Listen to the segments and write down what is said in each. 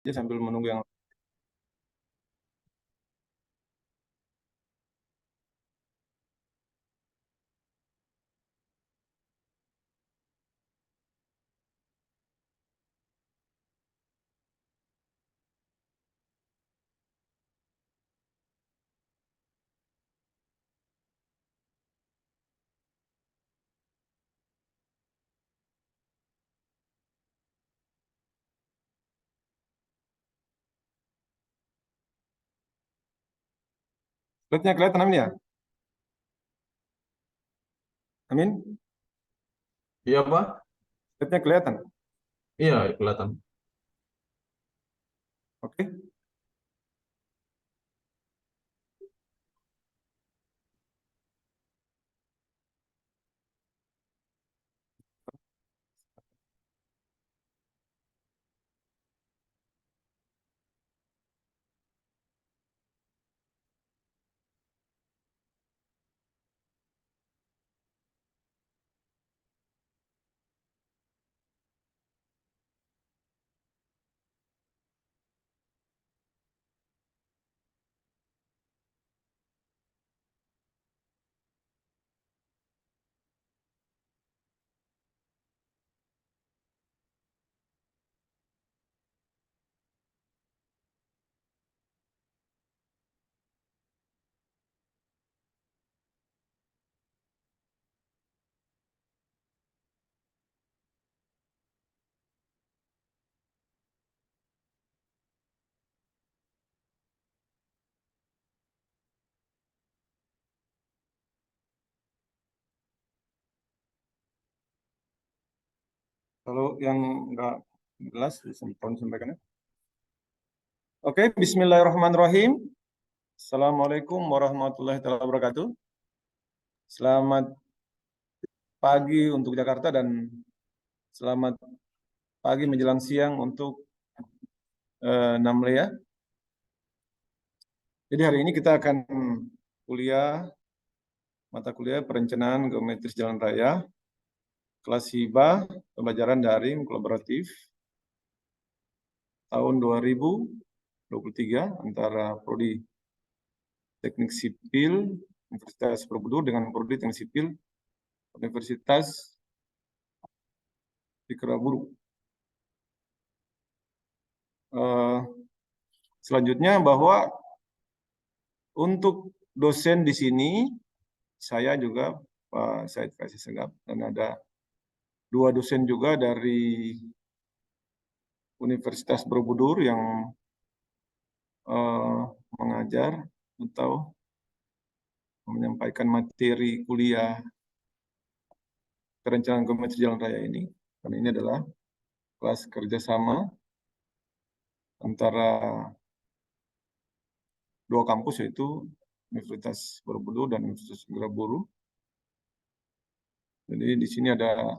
aja sambil menunggu yang slide-nya kelihatan Amin ya? Amin, Iya, Pak. slide-nya kelihatan. Iya, kelihatan. Oke. Kalau yang nggak jelas, tolong sampaikan ya. Oke, Bismillahirrahmanirrahim. Assalamualaikum warahmatullahi wabarakatuh. Selamat pagi untuk Jakarta dan selamat pagi menjelang siang untuk Namlea. Jadi hari ini kita akan mata kuliah perencanaan geometris jalan raya, kelas HIBA, pembelajaran daring kolaboratif tahun 2023 antara Prodi Teknik Sipil Universitas Borobudur dengan Prodi Teknik Sipil Universitas Pikeraburu. Selanjutnya bahwa untuk dosen di sini saya juga Pak Said Kasih Segap dan ada 2 dosen juga dari Universitas Borobudur yang mengajar atau menyampaikan materi kuliah perencanaan geometri jalan raya ini. Dan ini adalah kelas kerjasama antara 2 kampus yaitu Universitas Borobudur dan Universitas Indraburu. Jadi di sini ada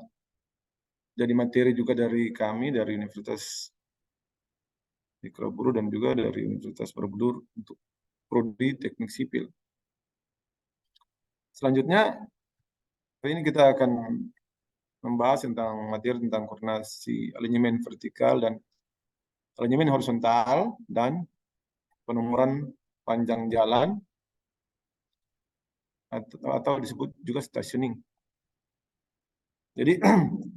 jadi materi juga dari kami dari Universitas Indraburu dan juga dari Universitas Borobudur untuk Prodi Teknik Sipil. Selanjutnya ini kita akan membahas tentang materi tentang koordinasi alinyemen vertikal dan alinyemen horizontal dan penomoran panjang jalan atau disebut juga stationing. Jadi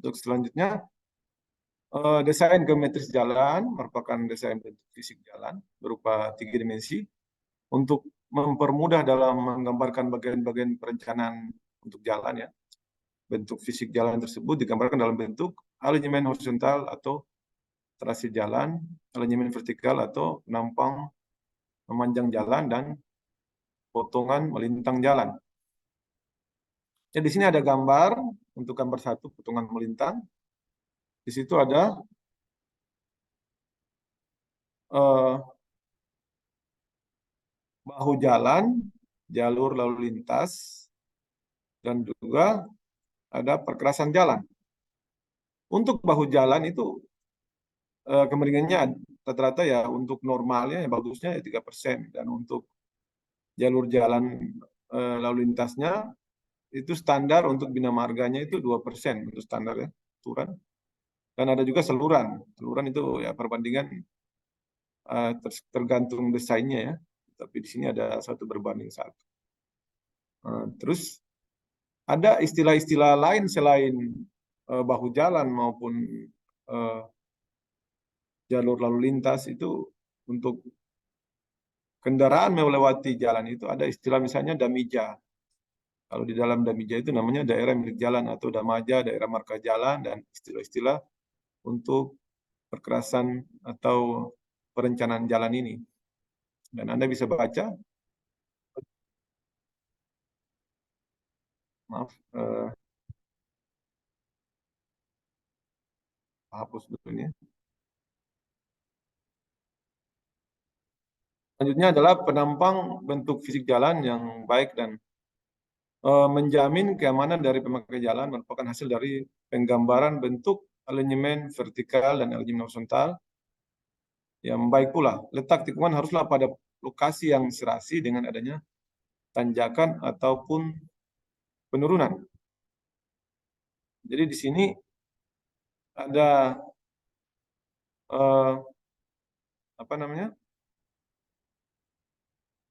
untuk selanjutnya desain geometris jalan merupakan desain bentuk fisik jalan berupa 3 dimensi untuk mempermudah dalam menggambarkan bagian-bagian perencanaan untuk jalan ya. Bentuk fisik jalan tersebut digambarkan dalam bentuk alinyemen horizontal atau trase jalan, alinyemen vertikal atau penampang memanjang jalan dan potongan melintang jalan. Ya, di sini ada gambar untuk gambar 1 potongan melintang. Di situ ada bahu jalan, jalur lalu lintas, dan juga ada perkerasan jalan. Untuk bahu jalan itu kemiringannya rata-rata ya untuk normalnya ya bagusnya ya 3%, dan untuk jalur jalan lalu lintasnya itu standar untuk bina marganya itu 2% untuk standar ya, aturan. Dan ada juga saluran. Saluran itu ya perbandingan tergantung desainnya ya. Tapi di sini ada 1:1. Terus ada istilah-istilah lain selain bahu jalan maupun jalur lalu lintas itu untuk kendaraan melewati jalan itu ada istilah misalnya damija. Kalau di dalam damija itu namanya daerah milik jalan atau damaja, daerah marka jalan, dan istilah-istilah untuk perkerasan atau perencanaan jalan ini. Dan Anda bisa baca, maaf, hapus dulu ini. Selanjutnya adalah penampang bentuk fisik jalan yang baik dan menjamin keamanan dari pemakai jalan merupakan hasil dari penggambaran bentuk alinyemen vertikal dan alinyemen horizontal yang baik pula. Letak tikungan haruslah pada lokasi yang serasi dengan adanya tanjakan ataupun penurunan. Jadi di sini ada apa namanya,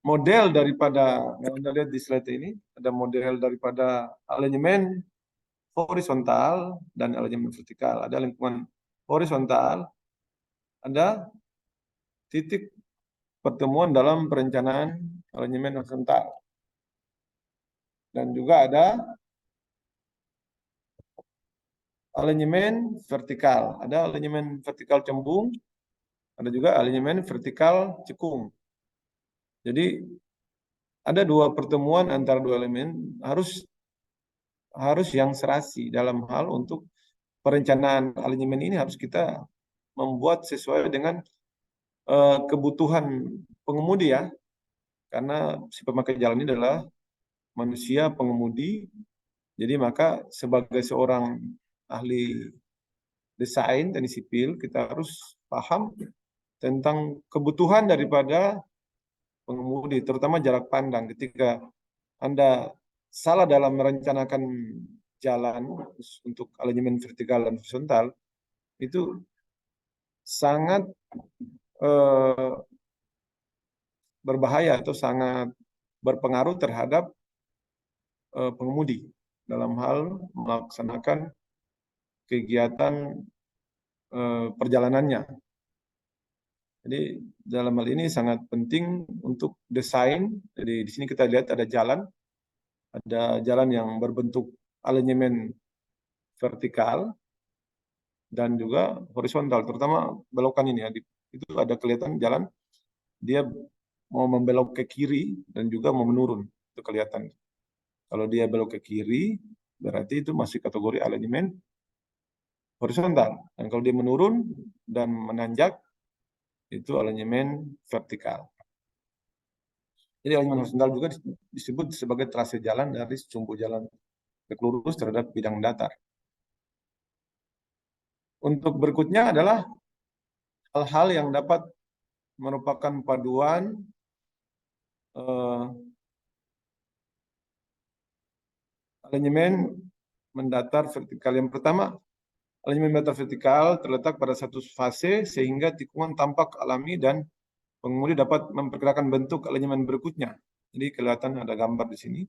model daripada yang Anda lihat di slide ini, ada model daripada alinyemen horizontal dan alinyemen vertikal. Ada lingkungan horizontal, ada titik pertemuan dalam perencanaan alinyemen horizontal. Dan juga ada alinyemen vertikal. Ada alinyemen vertikal cembung, ada juga alinyemen vertikal cekung. Jadi ada dua pertemuan antara dua elemen harus yang serasi dalam hal untuk perencanaan alinyemen ini harus kita membuat sesuai dengan kebutuhan pengemudi ya, karena si pemakai jalan ini adalah manusia pengemudi. Jadi maka sebagai seorang ahli desain teknik sipil kita harus paham tentang kebutuhan daripada pengemudi, terutama jarak pandang. Ketika Anda salah dalam merencanakan jalan untuk alinyemen vertikal dan horizontal, itu sangat berbahaya atau sangat berpengaruh terhadap pengemudi dalam hal melaksanakan kegiatan perjalanannya. Jadi dalam hal ini sangat penting untuk desain. Jadi di sini kita lihat ada jalan yang berbentuk alinyemen vertikal dan juga horizontal, terutama belokan ini ya. Itu ada kelihatan jalan dia mau membelok ke kiri dan juga mau menurun, itu kelihatan. Kalau dia belok ke kiri berarti itu masih kategori alinyemen horizontal, dan kalau dia menurun dan menanjak itu alinyemen vertikal. Jadi alinyemen horizontal juga disebut sebagai trase jalan dari sumbu jalan tegak lurus terhadap bidang datar. Untuk berikutnya adalah hal-hal yang dapat merupakan paduan alinyemen mendatar vertikal. Yang pertama, alinyemen mendatar vertikal terletak pada satu fase sehingga tikungan tampak alami dan pengemudi dapat memperkirakan bentuk alinyemen berikutnya. Jadi kelihatan ada gambar di sini.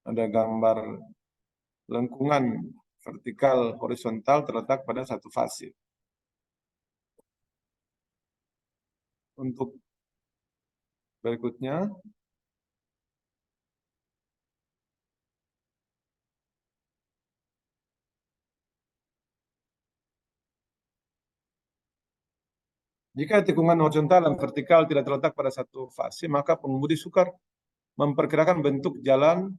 Ada gambar lengkungan vertikal horizontal terletak pada satu fase. Untuk berikutnya, jika tikungan horizontal dan vertikal tidak terletak pada satu fase, maka pengemudi sukar memperkirakan bentuk jalan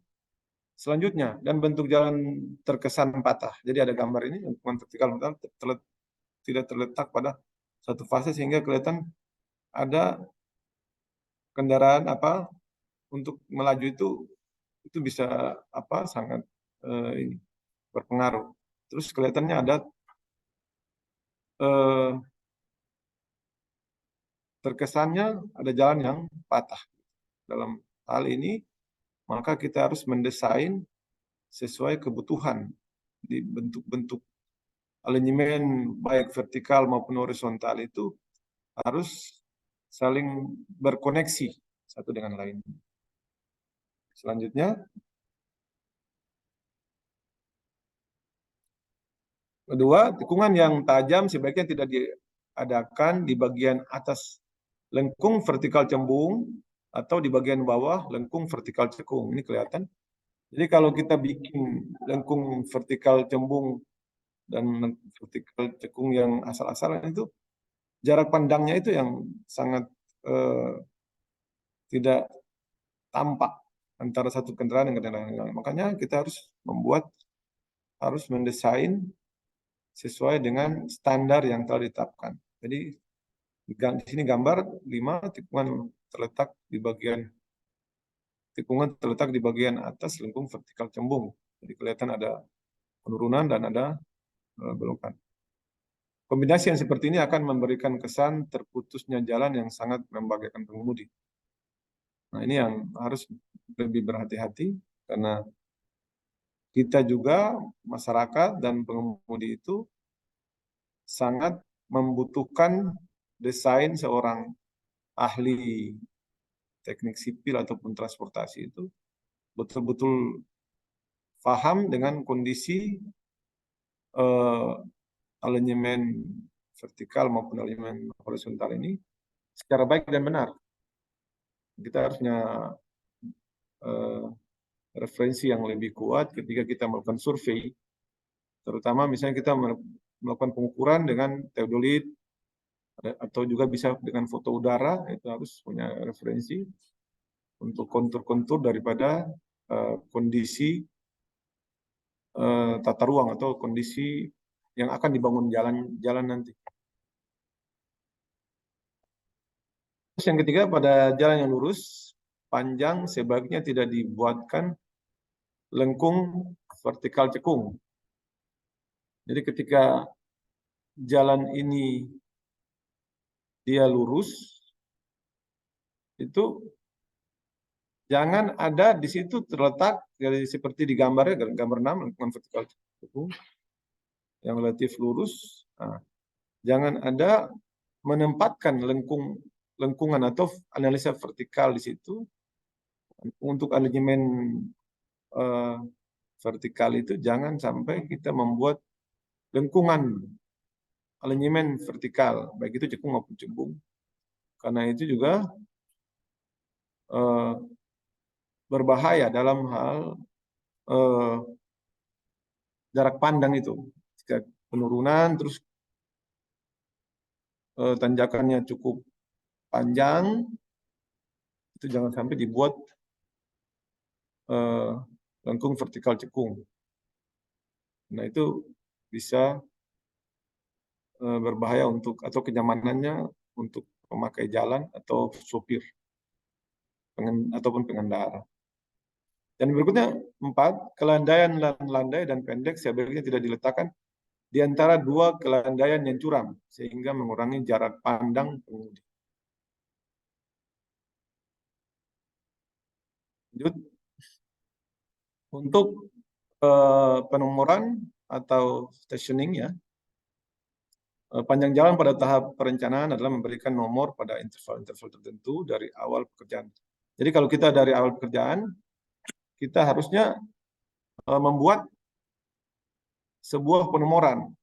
selanjutnya dan bentuk jalan terkesan patah. Jadi ada gambar ini, tikungan vertikal tidak terletak pada satu fase sehingga kelihatan ada kendaraan untuk melaju itu bisa sangat berpengaruh. Terus kelihatannya ada terkesannya ada jalan yang patah. Dalam hal ini maka kita harus mendesain sesuai kebutuhan di bentuk-bentuk alinyemen baik vertikal maupun horizontal itu harus saling berkoneksi satu dengan lain. Selanjutnya, kedua, tikungan yang tajam sebaiknya tidak diadakan di bagian atas lengkung vertikal cembung atau di bagian bawah lengkung vertikal cekung. Ini kelihatan. Jadi kalau kita bikin lengkung vertikal cembung dan vertikal cekung yang asal-asalan itu, jarak pandangnya itu yang sangat tidak tampak antara satu kendaraan dengan kendaraan lain. Makanya kita harus mendesain sesuai dengan standar yang telah ditetapkan. Jadi di sini gambar 5 tikungan terletak di bagian atas lengkung vertikal cembung. Jadi kelihatan ada penurunan dan ada belokan. Kombinasi yang seperti ini akan memberikan kesan terputusnya jalan yang sangat membahayakan pengemudi. Nah, ini yang harus lebih berhati-hati karena kita juga masyarakat dan pengemudi itu sangat membutuhkan desain seorang ahli teknik sipil ataupun transportasi itu betul-betul paham dengan kondisi alinyemen vertikal maupun alinyemen horizontal ini secara baik dan benar. Kita harusnya referensi yang lebih kuat ketika kita melakukan survei, terutama misalnya kita melakukan pengukuran dengan teodolit atau juga bisa dengan foto udara, itu harus punya referensi untuk kontur-kontur daripada kondisi tata ruang atau kondisi yang akan dibangun jalan nanti. Terus yang ketiga, pada jalan yang lurus, panjang sebaiknya tidak dibuatkan lengkung vertikal cekung. Jadi ketika jalan ini dia lurus, itu jangan ada di situ terletak seperti di gambarnya, gambar 6, lengkungan vertikal cekung yang relatif lurus. Nah, jangan ada menempatkan lengkungan atau analisa vertikal di situ. Untuk alignment vertikal itu jangan sampai kita membuat lengkungan alignment vertikal, baik itu cekung maupun cembung. Karena itu juga berbahaya dalam hal jarak pandang itu. Jika penurunan terus tanjakannya cukup panjang, itu jangan sampai dibuat lengkung vertikal cekung. Nah, itu bisa berbahaya atau kenyamanannya untuk pemakai jalan atau sopir ataupun pengendara. Dan berikutnya 4, kelandaian landai dan pendek sebaiknya tidak diletakkan di antara 2 kelandaian yang curam sehingga mengurangi jarak pandang pengemudi. Lanjut. Untuk penomoran atau stationing ya, panjang jalan pada tahap perencanaan adalah memberikan nomor pada interval-interval tertentu dari awal pekerjaan. Jadi kalau kita dari awal pekerjaan, kita harusnya membuat sebuah penomoran.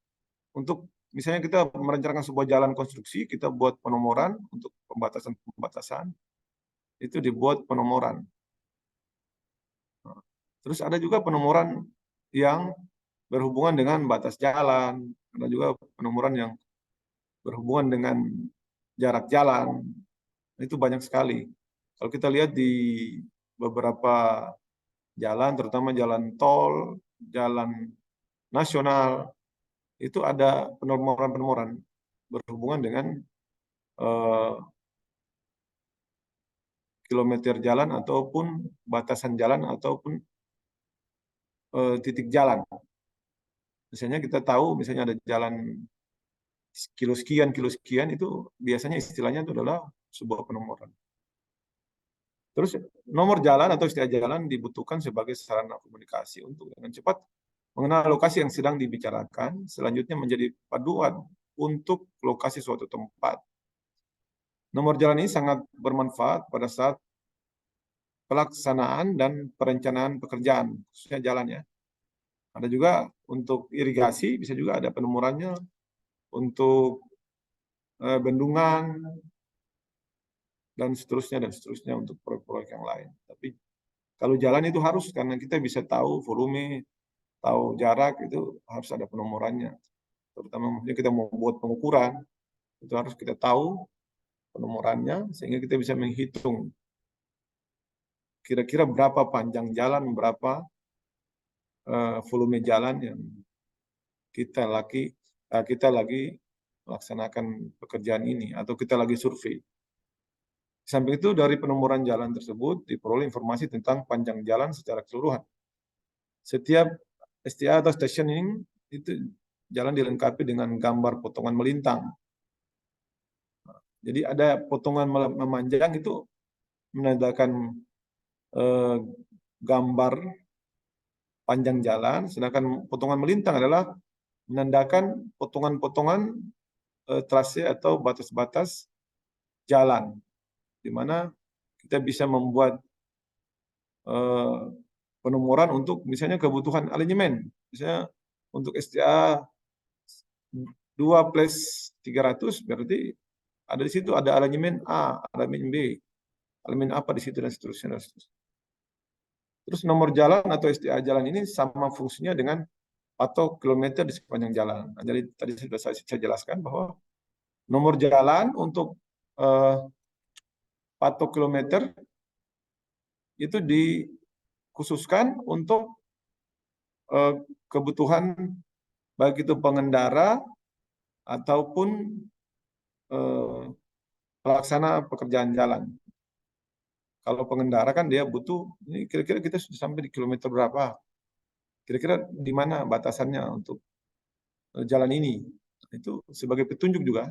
Untuk misalnya kita merencanakan sebuah jalan konstruksi, kita buat penomoran untuk pembatasan-pembatasan, itu dibuat penomoran. Terus ada juga penomoran yang berhubungan dengan batas jalan, ada juga penomoran yang berhubungan dengan jarak jalan. Itu banyak sekali. Kalau kita lihat di beberapa jalan, terutama jalan tol, jalan nasional, itu ada penomoran-penomoran berhubungan dengan kilometer jalan ataupun batasan jalan ataupun titik jalan. Misalnya kita tahu, misalnya ada jalan kilo sekian, itu biasanya istilahnya itu adalah sebuah penomoran. Terus nomor jalan atau istilah jalan dibutuhkan sebagai sarana komunikasi untuk dengan cepat mengenal lokasi yang sedang dibicarakan, selanjutnya menjadi paduan untuk lokasi suatu tempat. Nomor jalan ini sangat bermanfaat pada saat pelaksanaan dan perencanaan pekerjaan, khususnya jalan ya. Ada juga untuk irigasi, bisa juga ada penomorannya, untuk bendungan, dan seterusnya untuk proyek-proyek yang lain. Tapi kalau jalan itu harus, karena kita bisa tahu volume, tahu jarak, itu harus ada penomorannya. Terutama mungkin kita mau buat pengukuran, itu harus kita tahu penomorannya, sehingga kita bisa menghitung kira-kira berapa panjang jalan, berapa volume jalan yang kita lagi melaksanakan pekerjaan ini, atau kita lagi survei. Di samping itu, dari penomoran jalan tersebut diperoleh informasi tentang panjang jalan secara keseluruhan. Setiap STA atau stationing itu jalan dilengkapi dengan gambar potongan melintang. Jadi ada potongan memanjang itu menandakan gambar panjang jalan, sedangkan potongan melintang adalah menandakan potongan-potongan trase atau batas-batas jalan, di mana kita bisa membuat penomoran untuk misalnya kebutuhan alignment. Misalnya untuk STA 2+300 berarti ada di situ, ada alignment A, alignment B, alignment apa di situ, dan seterusnya. Terus nomor jalan atau STA jalan ini sama fungsinya dengan patok kilometer di sepanjang jalan. Nah, jadi tadi sudah saya jelaskan bahwa nomor jalan untuk patok kilometer itu dikhususkan untuk kebutuhan baik itu pengendara ataupun pelaksana pekerjaan jalan. Kalau pengendara kan dia butuh, ini kira-kira kita sudah sampai di kilometer berapa, kira-kira di mana batasannya untuk jalan ini. Itu sebagai petunjuk juga,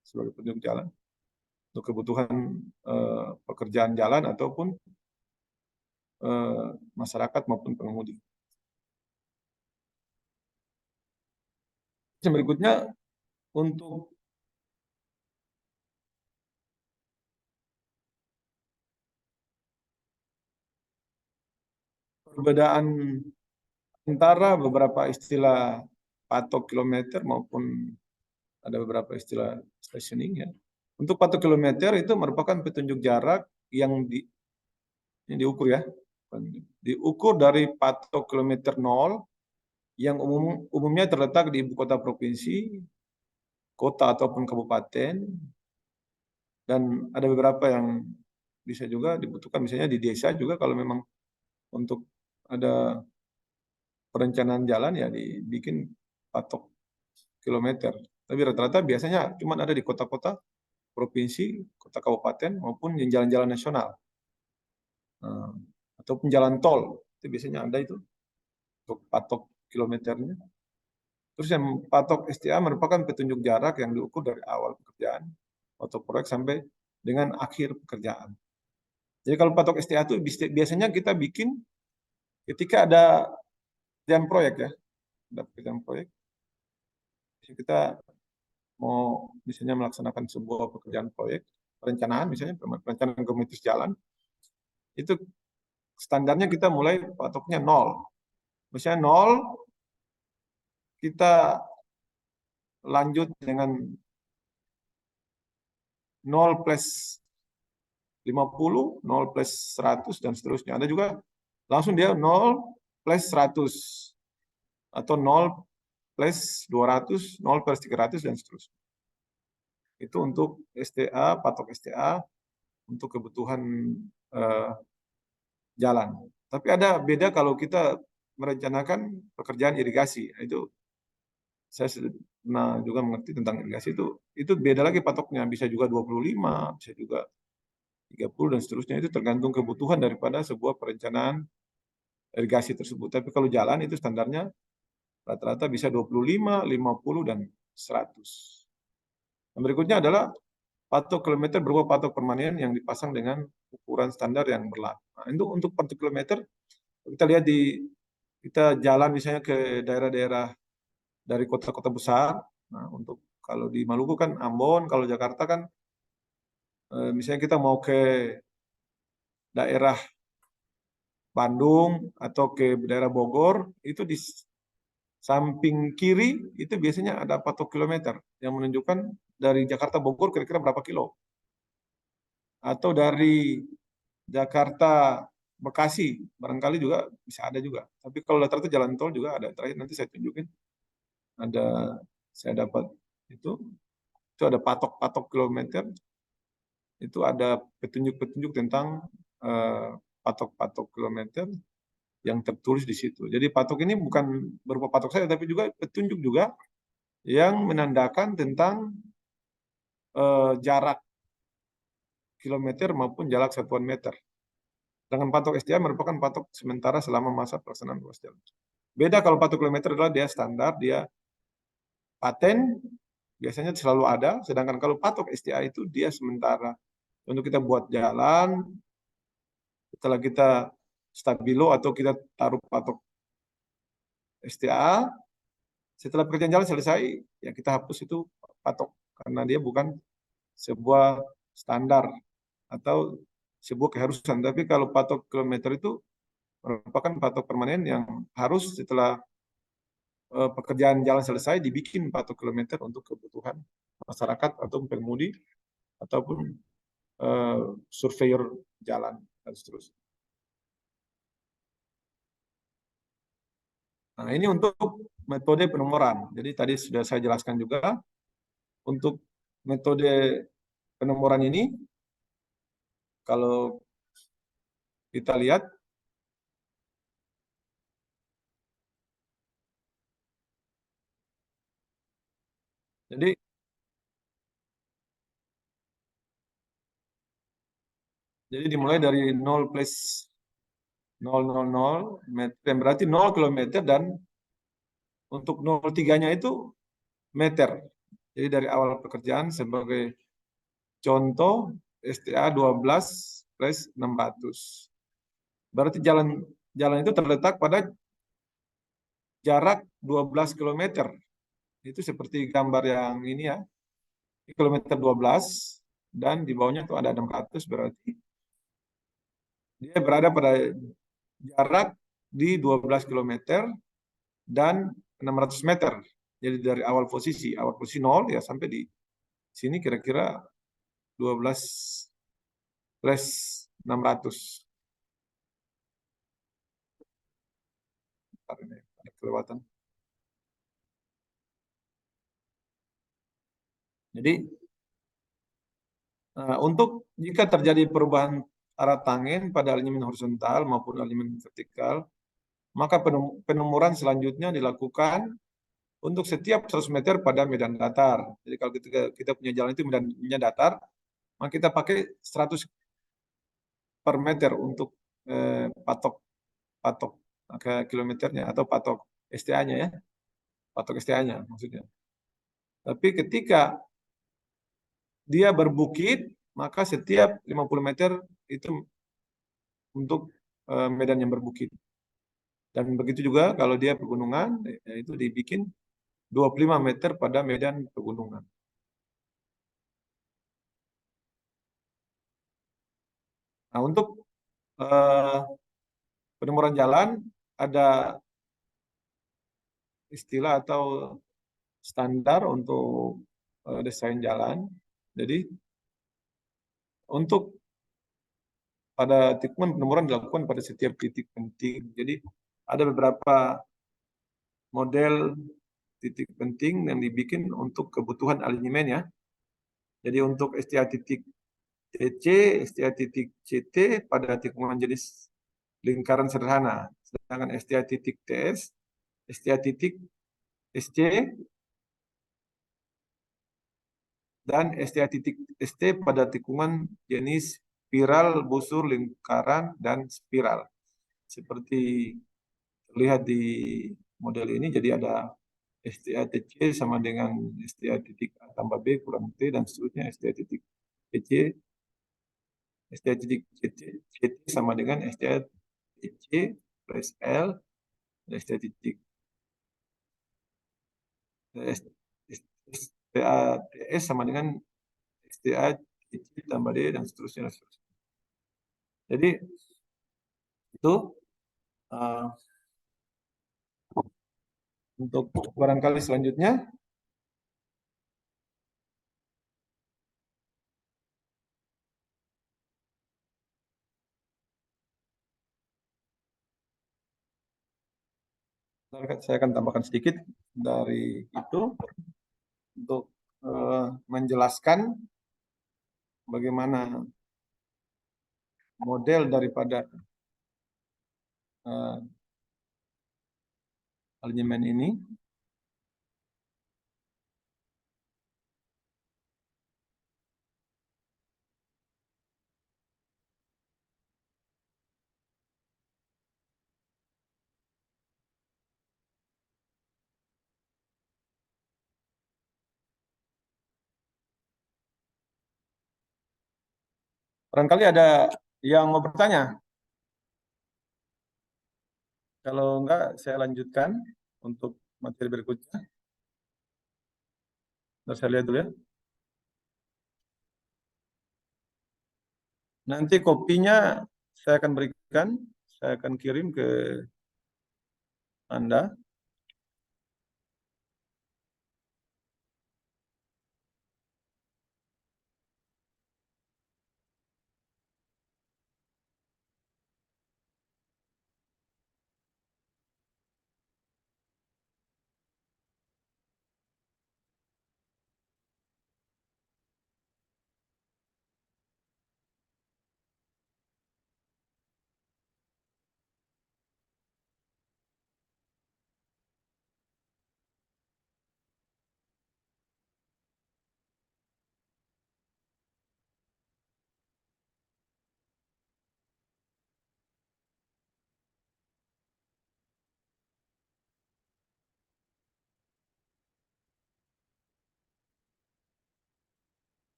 sebagai petunjuk jalan untuk kebutuhan pekerjaan jalan ataupun masyarakat maupun pengemudi. Yang berikutnya, untuk perbedaan antara beberapa istilah patok kilometer maupun ada beberapa istilah stationing ya. Untuk patok kilometer itu merupakan petunjuk jarak yang diukur ya. Diukur dari patok kilometer 0 yang umumnya terletak di ibu kota provinsi, kota ataupun kabupaten, dan ada beberapa yang bisa juga dibutuhkan misalnya di desa juga, kalau memang untuk ada perencanaan jalan ya dibikin patok kilometer. Tapi rata-rata biasanya cuma ada di kota-kota provinsi, kota kabupaten, maupun jalan-jalan nasional. Ataupun jalan tol, itu biasanya ada itu untuk patok kilometernya. Terus yang patok STA merupakan petunjuk jarak yang diukur dari awal pekerjaan atau proyek sampai dengan akhir pekerjaan. Jadi kalau patok STA itu biasanya kita bikin ketika ada pekerjaan proyek ya, ada pekerjaan proyek. Kita mau misalnya melaksanakan sebuah pekerjaan proyek, perencanaan misalnya, perencanaan komunitas jalan, itu standarnya kita mulai patoknya 0. Misalnya 0, kita lanjut dengan 0+50, 0+100, dan seterusnya. Ada juga langsung dia 0+100, atau 0+200, 0+300, dan seterusnya. Itu untuk STA, patok STA, untuk kebutuhan jalan. Tapi ada beda kalau kita merencanakan pekerjaan irigasi. Itu saya pernah juga mengerti tentang irigasi, itu beda lagi patoknya, bisa juga 25, bisa juga 30, dan seterusnya. Itu tergantung kebutuhan daripada sebuah perencanaan irigasi tersebut. Tapi kalau jalan itu standarnya rata-rata bisa 25, 50, dan 100. Yang berikutnya adalah patok kilometer berupa patok permanen yang dipasang dengan ukuran standar yang berlaku. Nah, itu untuk patok kilometer, kita lihat kita jalan misalnya ke daerah-daerah dari kota-kota besar. Nah, untuk kalau di Maluku kan Ambon, kalau Jakarta kan misalnya kita mau ke daerah Bandung atau ke daerah Bogor, itu di samping kiri itu biasanya ada patok kilometer yang menunjukkan dari Jakarta Bogor kira-kira berapa kilo. Atau dari Jakarta Bekasi, barangkali juga bisa ada juga. Tapi kalau rata-rata jalan tol juga ada. Terakhir nanti saya tunjukin. Ada, saya dapat itu ada patok-patok kilometer, itu ada petunjuk-petunjuk tentang patok-patok kilometer yang tertulis di situ. Jadi patok ini bukan berupa patok saja, tapi juga petunjuk juga yang menandakan tentang jarak kilometer maupun jarak satuan meter. Dengan patok SDA merupakan patok sementara selama masa pelaksanaan ruas jalan. Beda kalau patok kilometer adalah dia standar, dia paten, biasanya selalu ada. Sedangkan kalau patok SDA itu dia sementara. Untuk kita buat jalan, setelah kita stabilo atau kita taruh patok STA, setelah pekerjaan jalan selesai, ya kita hapus itu patok. Karena dia bukan sebuah standar atau sebuah keharusan. Tapi kalau patok kilometer itu merupakan patok permanen yang harus setelah pekerjaan jalan selesai dibikin patok kilometer untuk kebutuhan masyarakat atau pengemudi ataupun surveyor jalan dan seterusnya. Nah, ini untuk metode penomoran. Jadi tadi sudah saya jelaskan juga untuk metode penomoran ini, kalau kita lihat, jadi dimulai dari 0 plus 000 meter, berarti 0 kilometer, dan untuk 03-nya itu meter. Jadi dari awal pekerjaan sebagai contoh STA 12 plus 600. Berarti jalan itu terletak pada jarak 12 km. Itu seperti gambar yang ini ya. Kilometer 12 dan di bawahnya itu ada 600, berarti dia berada pada jarak di 12 km dan 600 meter. Jadi dari awal posisi 0 ya sampai di sini kira-kira 12 plus 600. Ada kelewatan. Jadi untuk jika terjadi perubahan arah angin pada alignment horizontal maupun alignment vertikal, maka penomoran selanjutnya dilakukan untuk setiap 100 meter pada medan datar. Jadi kalau kita punya jalan itu medannya datar, maka kita pakai 100 per meter untuk patok kilometernya atau patok STA-nya ya. Patok STA-nya maksudnya. Tapi ketika dia berbukit, maka setiap 50 meter itu untuk medan yang berbukit. Dan begitu juga kalau dia pegunungan, itu dibikin 25 meter pada medan pegunungan. Nah, untuk penomoran jalan ada istilah atau standar untuk desain jalan. Jadi untuk pada tikungan penomoran dilakukan pada setiap titik penting. Jadi ada beberapa model titik penting yang dibikin untuk kebutuhan alignment ya. Jadi untuk STA titik TC, STA titik CT pada tikungan jenis lingkaran sederhana. Sedangkan STA titik TS, STA titik SC, dan STA titik ST pada tikungan jenis spiral, busur, lingkaran, dan spiral. Seperti terlihat di model ini, jadi ada STA TC sama dengan STA titik A tambah B kurang T, dan seterusnya STA titik TC, STA titik CT sama dengan STA TC plus L, STA titik STA TS sama dengan STA C tambah D, dan seterusnya, dan seterusnya. Jadi, itu untuk barangkali selanjutnya, saya akan tambahkan sedikit dari itu untuk menjelaskan bagaimana model daripada alinyemen ini. Barangkali ada yang mau bertanya. Kalau enggak, saya lanjutkan untuk materi berikutnya. Saya lihat dulu ya. Nanti kopinya saya akan berikan, saya akan kirim ke Anda.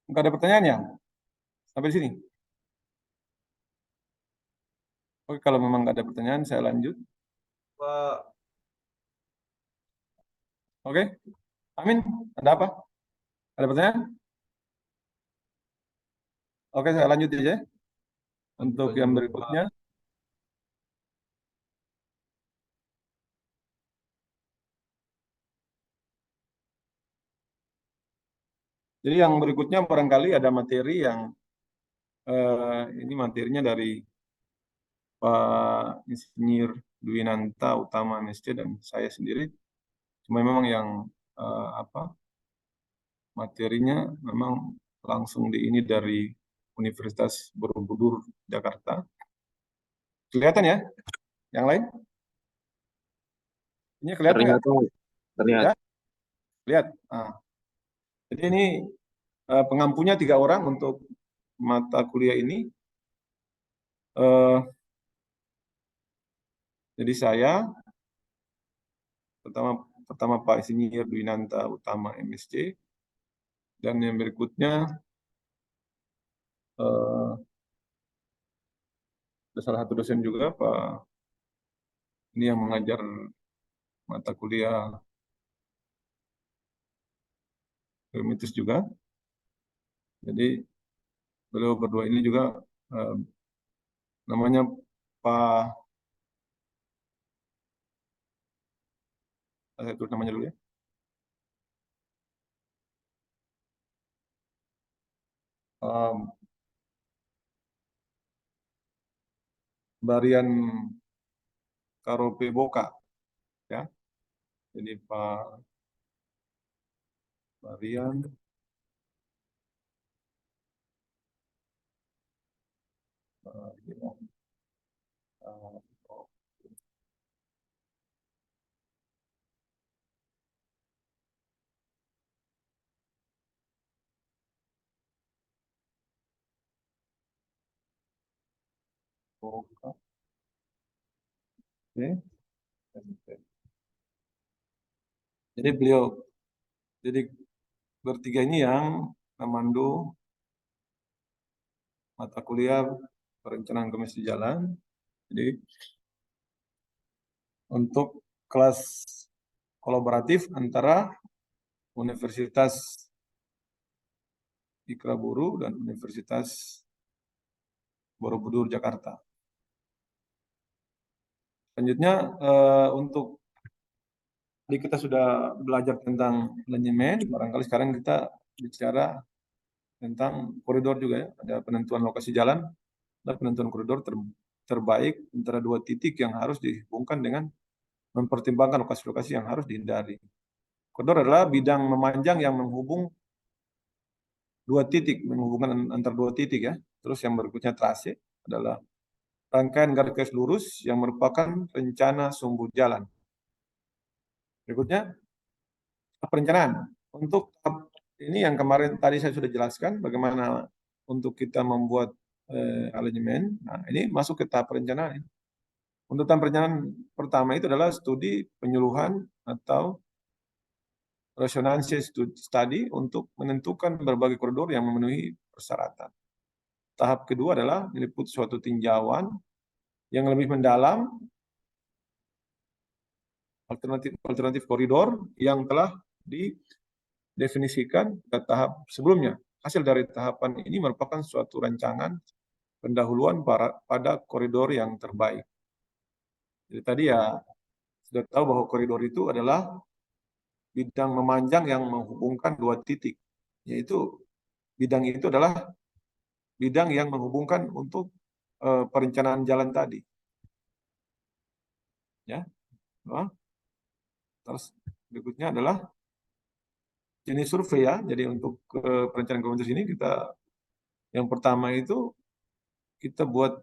Enggak ada pertanyaan ya? Sampai di sini. Oke, kalau memang nggak ada pertanyaan, saya lanjut. Pak, Oke, Amin, ada apa? Ada pertanyaan? Oke, saya lanjut aja. Untuk lanjut yang dulu, Pak. berikutnya, jadi yang berikutnya barangkali ada materi yang ini materinya dari Pak Insinyur Dwinanta Utama MSc dan saya sendiri. Cuma memang yang materinya memang langsung di ini dari Universitas Borobudur Jakarta. Kelihatan ya? Yang lain? Ini kelihatan Terlihat, nggak? Pak. Terlihat. Ya, lihat. Nah, jadi ini pengampunya 3 orang untuk mata kuliah ini. Eh, jadi saya pertama Pak Insinyur Dwinanta Utama MSc, dan yang berikutnya ada salah satu dosen juga Pak Ini yang mengajar mata kuliah geometris juga. Jadi beliau berdua ini juga eh, namanya Pak, saya tulis namanya dulu ya. Um, Barian Karope Boka ya. Jadi Pak Barian Boka. Oke. Jadi beliau, jadi bertiga ini yang memandu mata kuliah perencanaan geometri jalan. Jadi untuk kelas kolaboratif antara Universitas Ikraburu dan Universitas Borobudur Jakarta. Selanjutnya untuk tadi kita sudah belajar tentang manajemen, barangkali sekarang kita bicara tentang koridor juga ya. Ada penentuan lokasi jalan dan penentuan koridor terbaik antara dua titik yang harus dihubungkan dengan mempertimbangkan lokasi-lokasi yang harus dihindari. Koridor adalah bidang memanjang yang menghubung dua titik, menghubungkan antara dua titik ya. Terus yang berikutnya trase adalah rangkaian garis lurus yang merupakan rencana sumbu jalan. Berikutnya perencanaan. Untuk tahap ini yang kemarin tadi saya sudah jelaskan bagaimana untuk kita membuat alignment. Nah, ini masuk ke tahap perencanaan. Untuk tahap perencanaan pertama itu adalah studi penyuluhan atau resonansi study untuk menentukan berbagai koridor yang memenuhi persyaratan. Tahap kedua adalah meliput suatu tinjauan yang lebih mendalam alternatif koridor yang telah didefinisikan ke tahap sebelumnya. Hasil dari tahapan ini merupakan suatu rancangan pendahuluan pada koridor yang terbaik. Jadi tadi ya sudah tahu bahwa koridor itu adalah bidang memanjang yang menghubungkan dua titik, yaitu bidang itu adalah bidang yang menghubungkan untuk perencanaan jalan tadi. Ya, terus berikutnya adalah jenis survei ya. Jadi untuk perencanaan geometris ini kita yang pertama itu kita buat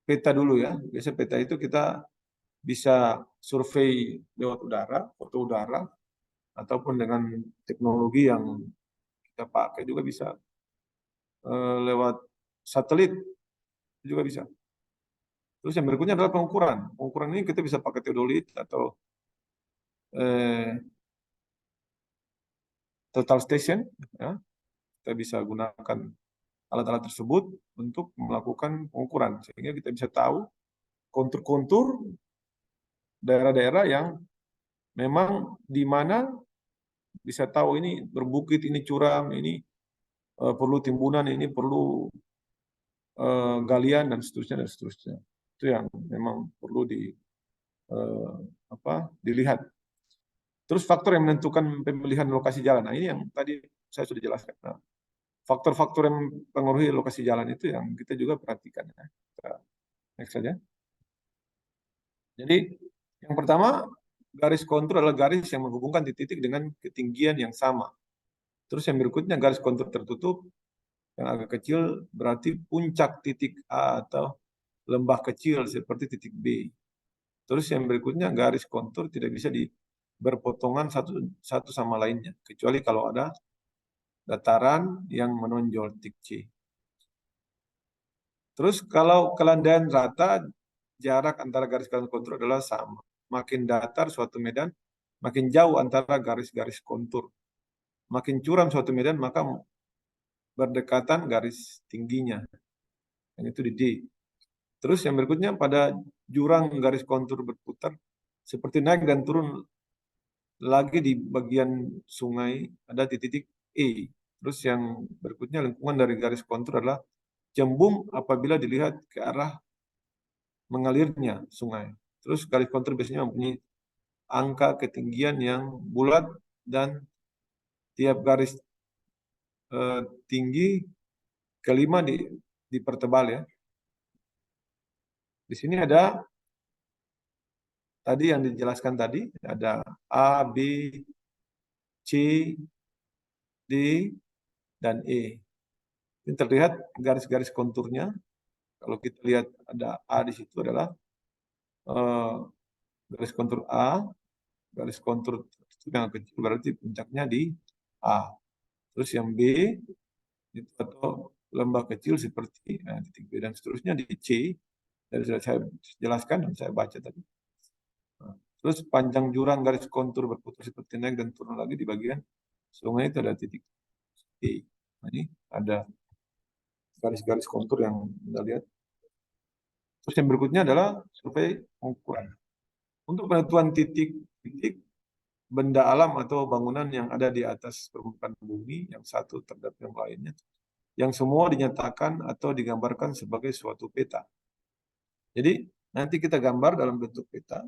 peta dulu ya. Biasanya peta itu kita bisa survei lewat udara, foto udara, ataupun dengan teknologi yang kita pakai juga bisa lewat satelit juga bisa. Terus yang berikutnya adalah pengukuran. Pengukuran ini kita bisa pakai teodolit atau total station. Ya. Kita bisa gunakan alat-alat tersebut untuk melakukan pengukuran. Sehingga kita bisa tahu kontur-kontur daerah-daerah yang memang di mana bisa tahu ini berbukit, ini curam, ini perlu timbunan, ini perlu galian dan seterusnya dan seterusnya. Itu yang memang perlu dilihat. Terus faktor yang menentukan pemilihan lokasi jalan. Nah, ini yang tadi saya sudah jelaskan. Nah, faktor-faktor yang mempengaruhi lokasi jalan itu yang kita juga perhatikan. Ya. Kita next saja. Jadi yang pertama garis kontur adalah garis yang menghubungkan titik dengan ketinggian yang sama. Terus yang berikutnya garis kontur tertutup yang agak kecil berarti puncak titik A atau lembah kecil seperti titik B. Terus yang berikutnya garis kontur tidak bisa berpotongan satu sama lainnya kecuali kalau ada dataran yang menonjol titik C. Terus kalau kelandaian rata jarak antara garis kontur adalah sama. Makin datar suatu medan, makin jauh antara garis-garis kontur. Makin curam suatu medan, maka berdekatan garis tingginya. Dan itu di D. Terus yang berikutnya pada jurang garis kontur berputar, seperti naik dan turun lagi di bagian sungai ada di titik E. Terus yang berikutnya lingkungan dari garis kontur adalah cembung apabila dilihat ke arah mengalirnya sungai. Terus garis kontur biasanya mempunyai angka ketinggian yang bulat dan tiap garis tinggi kelima dipertebal ya. Di sini ada tadi yang dijelaskan tadi ada A, B, C, D, dan E. Ini terlihat garis-garis konturnya. Kalau kita lihat ada A di situ adalah garis kontur A, garis kontur yang kecil berarti puncaknya di A. Terus yang B itu atau lembah kecil seperti titik B dan seterusnya di C. Dari sudah saya jelaskan dan saya baca tadi. Terus panjang jurang garis kontur berputar seperti naik dan turun lagi di bagian sungai itu ada titik E. Nah, ini ada garis-garis kontur yang kita lihat. Terus yang berikutnya adalah survei pengukuran. Untuk penentuan titik-titik benda alam atau bangunan yang ada di atas permukaan bumi yang satu terhadap yang lainnya, yang semua dinyatakan atau digambarkan sebagai suatu peta. Jadi nanti kita gambar dalam bentuk peta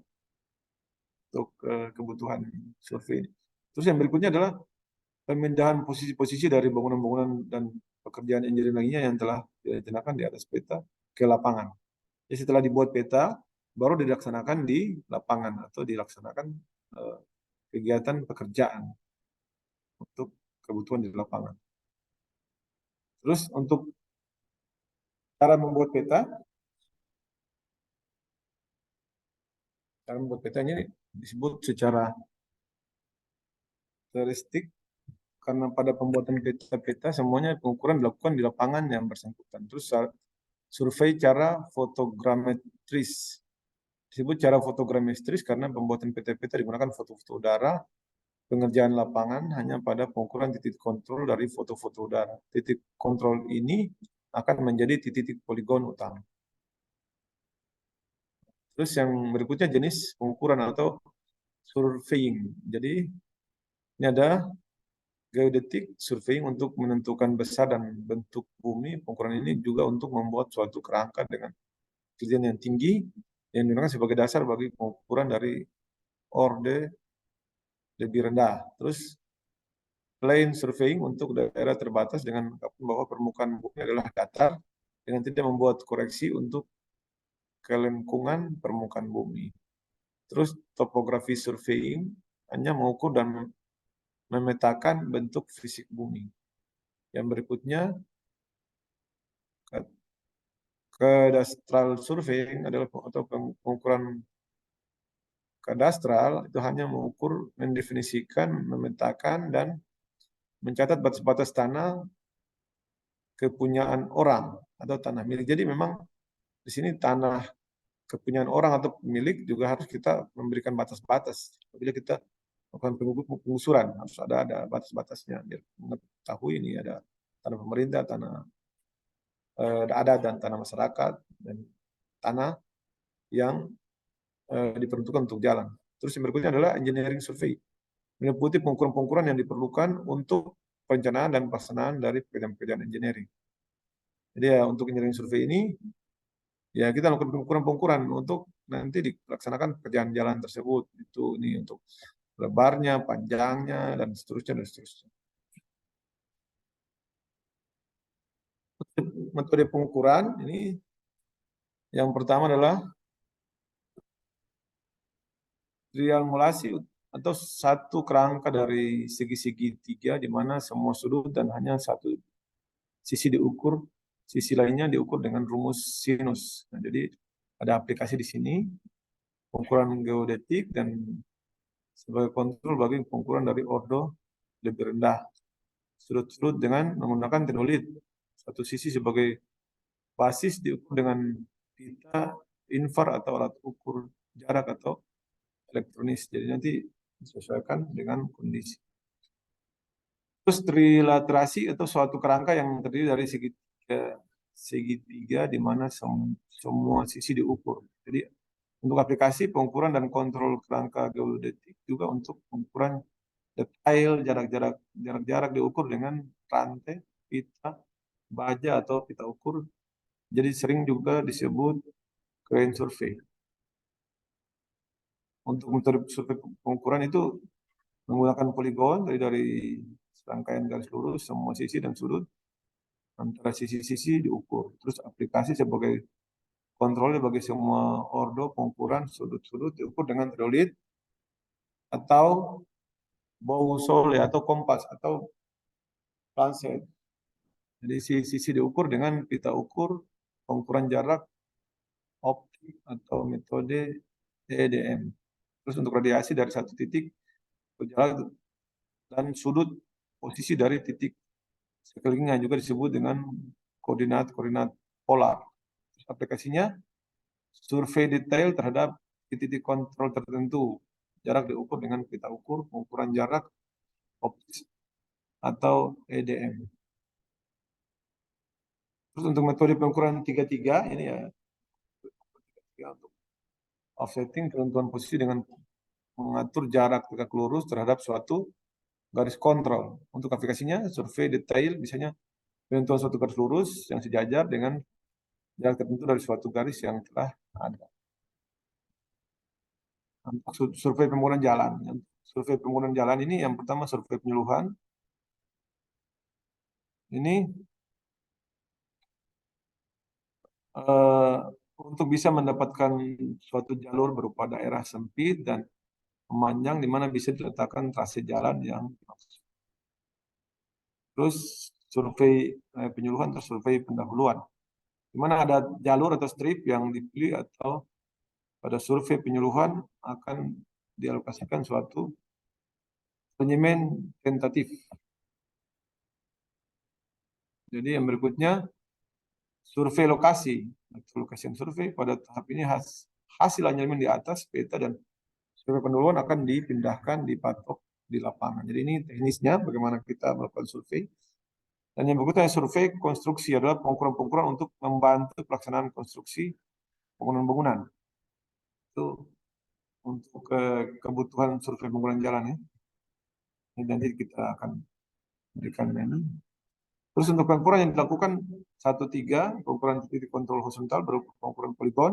untuk kebutuhan survei. Terus yang berikutnya adalah pemindahan posisi-posisi dari bangunan-bangunan dan pekerjaan engineering lainnya yang telah direncanakan di atas peta ke lapangan. Jadi setelah dibuat peta, baru dilaksanakan di lapangan atau dilaksanakan kegiatan pekerjaan untuk kebutuhan di lapangan. Terus untuk cara membuat peta ini disebut secara karakteristik karena pada pembuatan peta semuanya pengukuran dilakukan di lapangan yang bersangkutan. Terus survei cara fotogrametris. Disebut cara fotogrametris karena pembuatan peta-peta digunakan foto-foto udara. Pengerjaan lapangan hanya pada pengukuran titik kontrol dari foto-foto udara. Titik kontrol ini akan menjadi titik-titik poligon utama. Terus yang berikutnya jenis pengukuran atau surveying. Jadi ini ada geodetik surveying untuk menentukan besar dan bentuk bumi. Pengukuran ini juga untuk membuat suatu kerangka dengan ketinggian yang tinggi yang digunakan sebagai dasar bagi pengukuran dari orde lebih rendah. Terus plain surveying untuk daerah terbatas dengan bahwa permukaan bumi adalah datar dengan tidak membuat koreksi untuk kelengkungan permukaan bumi. Terus topografi surveying hanya mengukur dan memetakan bentuk fisik bumi. Yang berikutnya kadastral surveying adalah atau pengukuran kadastral itu hanya mengukur, mendefinisikan, memetakan dan mencatat batas-batas tanah kepunyaan orang atau tanah milik. Jadi memang di sini tanah kepunyaan orang atau pemilik juga harus kita memberikan batas-batas. Apabila kita melakukan penggusuran harus ada batas-batasnya biar mengetahui ini ada tanah pemerintah, tanah adat dan tanah masyarakat dan tanah yang diperuntukkan untuk jalan. Terus yang berikutnya adalah engineering survey. Meliputi pengukuran-pengukuran yang diperlukan untuk perencanaan dan pelaksanaan dari pekerjaan-pekerjaan engineering. Jadi ya untuk engineering survey ini ya kita lakukan pengukuran-pengukuran untuk nanti dilaksanakan pekerjaan jalan tersebut. Itu ini untuk lebarnya, panjangnya dan seterusnya dan seterusnya. Metode pengukuran ini yang pertama adalah triangulasi atau satu kerangka dari segi-segi tiga di mana semua sudut dan hanya satu sisi diukur, sisi lainnya diukur dengan rumus sinus. Nah, jadi ada aplikasi di sini pengukuran geodetik dan sebagai kontrol bagi pengukuran dari ordo lebih rendah. Sudut-sudut dengan menggunakan teolit. Satu sisi sebagai basis diukur dengan pita, infar atau alat ukur jarak atau elektronis. Jadi nanti disesuaikan dengan kondisi. Terus trilaterasi atau suatu kerangka yang terdiri dari segitiga di mana semua sisi diukur. Jadi Untuk aplikasi pengukuran dan kontrol kerangka geodetik juga untuk pengukuran detail jarak-jarak diukur dengan rantai, pita, baja atau pita ukur. Jadi sering juga disebut crane survey. Untuk metode survei pengukuran itu menggunakan poligon dari serangkaian garis lurus semua sisi dan sudut antara sisi-sisi diukur. Terus aplikasi sebagai kontrolnya bagi semua ordo pengukuran sudut-sudut diukur dengan teolit atau boussole atau kompas atau planset. Jadi sisi diukur dengan pita ukur pengukuran jarak optik atau metode EDM. Terus untuk radiasi dari satu titik ke jarak dan sudut posisi dari titik sekelilingnya juga disebut dengan koordinat polar. Terus aplikasinya survei detail terhadap titik kontrol tertentu. Jarak diukur dengan pita ukur pengukuran jarak optik atau EDM. Terus untuk metode pengukuran 33 ini ya untuk offsetting penentuan posisi dengan mengatur jarak tegak lurus terhadap suatu garis kontrol. Untuk aplikasinya survei detail misalnya penentuan suatu garis lurus yang sejajar dengan jarak tertentu dari suatu garis yang telah ada. Untuk survei pembangunan jalan. Survei pembangunan jalan ini yang pertama survei penyuluhan. Ini untuk bisa mendapatkan suatu jalur berupa daerah sempit dan memanjang di mana bisa diletakkan trase jalan yang terus survei penyuluhan atau survei pendahuluan di mana ada jalur atau strip yang dipilih atau pada survei penyuluhan akan dialokasikan suatu penyemen tentatif. Jadi yang berikutnya survei lokasi. Location survei pada tahap ini hasil anyaman di atas peta dan survei pendahuluan akan dipindahkan dipatok di lapangan. Jadi ini teknisnya bagaimana kita melakukan survei. Dan yang berikutnya survei konstruksi adalah pengukuran-pengukuran untuk membantu pelaksanaan konstruksi bangunan-bangunan. Itu untuk kebutuhan survei bangunan jalan ya. Ini nanti kita akan berikan ini. Terus untuk pengukuran yang dilakukan 1-3, pengukuran titik kontrol horizontal berupa pengukuran poligon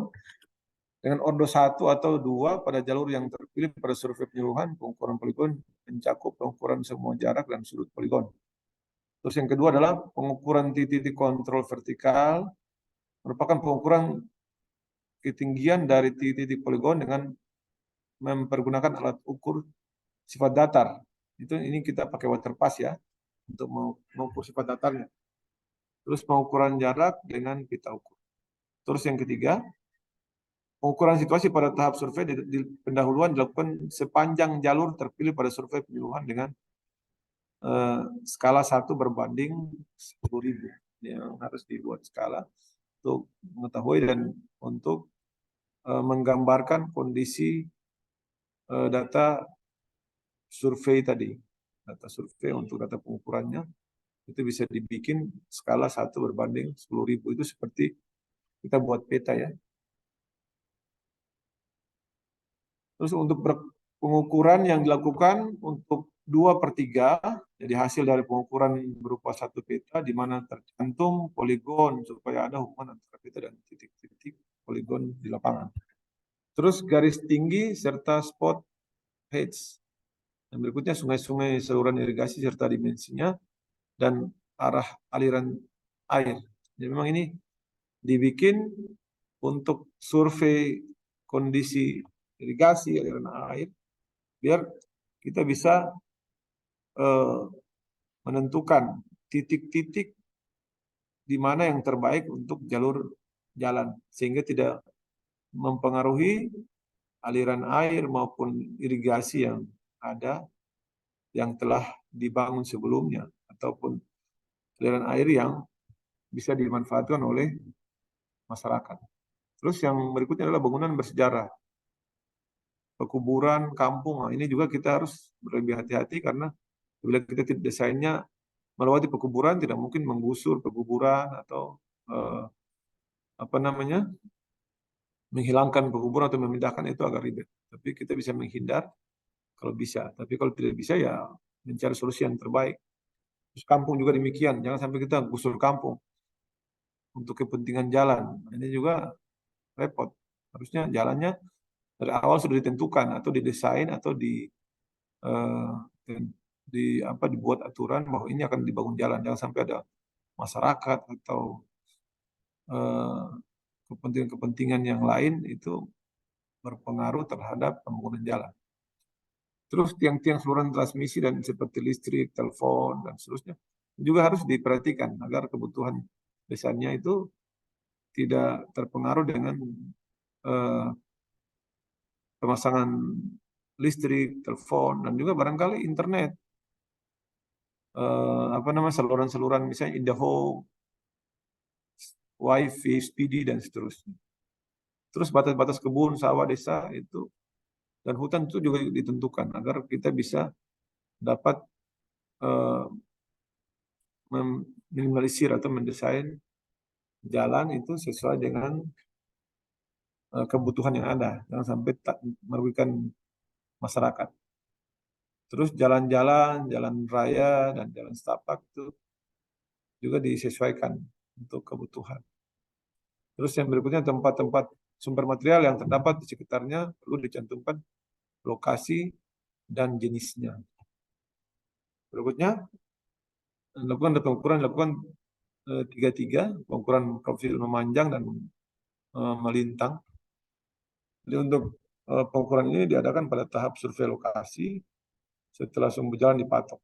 dengan ordo 1 atau 2 pada jalur yang terpilih pada survei penyuluhan, pengukuran poligon mencakup pengukuran semua jarak dan sudut poligon. Terus yang kedua adalah pengukuran titik kontrol vertikal, merupakan pengukuran ketinggian dari titik poligon dengan mempergunakan alat ukur sifat datar. Ini kita pakai waterpass ya untuk mengukur sifat datarnya. Terus pengukuran jarak dengan pita ukur. Terus yang ketiga, pengukuran situasi pada tahap survei di pendahuluan dilakukan sepanjang jalur terpilih pada survei penyuluhan dengan skala 1 berbanding 10.000. Yang harus dibuat skala untuk mengetahui dan untuk menggambarkan kondisi data survei tadi. Data survei untuk data pengukurannya itu bisa dibikin skala 1 berbanding 10.000. Itu seperti kita buat peta ya. Terus untuk pengukuran yang dilakukan untuk 2/3, jadi hasil dari pengukuran berupa satu peta di mana tercantum poligon supaya ada hubungan antara peta dan titik-titik poligon di lapangan. Terus garis tinggi serta spot heads. Yang berikutnya sungai-sungai saluran irigasi serta dimensinya dan arah aliran air. Jadi memang ini dibikin untuk survei kondisi irigasi aliran air biar kita bisa menentukan titik-titik di mana yang terbaik untuk jalur jalan sehingga tidak mempengaruhi aliran air maupun irigasi yang ada yang telah dibangun sebelumnya ataupun aliran air yang bisa dimanfaatkan oleh masyarakat. Terus yang berikutnya adalah bangunan bersejarah. Pekuburan, kampung. Nah, ini juga kita harus lebih hati-hati karena bila kita desainnya melewati pekuburan tidak mungkin menggusur pekuburan atau menghilangkan penguburan atau memindahkan itu agak ribet. Tapi kita bisa menghindar kalau bisa. Tapi kalau tidak bisa ya mencari solusi yang terbaik. Terus kampung juga demikian, jangan sampai kita gusur kampung untuk kepentingan jalan. Ini juga repot. Harusnya jalannya dari awal sudah ditentukan atau didesain atau eh, dibuat aturan bahwa ini akan dibangun jalan. Jangan sampai ada masyarakat atau eh, kepentingan-kepentingan yang lain itu berpengaruh terhadap pembangunan jalan. Terus tiang-tiang saluran transmisi dan seperti listrik, telepon, dan seterusnya juga harus diperhatikan agar kebutuhan desanya itu tidak terpengaruh dengan eh, pemasangan listrik, telepon, dan juga barangkali internet. Saluran-saluran misalnya IndaHome, WiFi, Speedy, dan seterusnya. Terus batas-batas kebun, sawah, desa itu dan hutan itu juga ditentukan agar kita bisa dapat eh, meminimalisir atau mendesain jalan itu sesuai dengan kebutuhan yang ada, jangan sampai tak merugikan masyarakat. Terus jalan-jalan, jalan raya dan jalan setapak itu juga disesuaikan untuk kebutuhan. Terus yang berikutnya tempat-tempat sumber material yang terdapat di sekitarnya perlu dicantumkan lokasi dan jenisnya. Berikutnya lakukan pengukuran dilakukan tiga, pengukuran profil memanjang dan melintang. Jadi untuk pengukuran ini diadakan pada tahap survei lokasi setelah sumber jalan dipatok.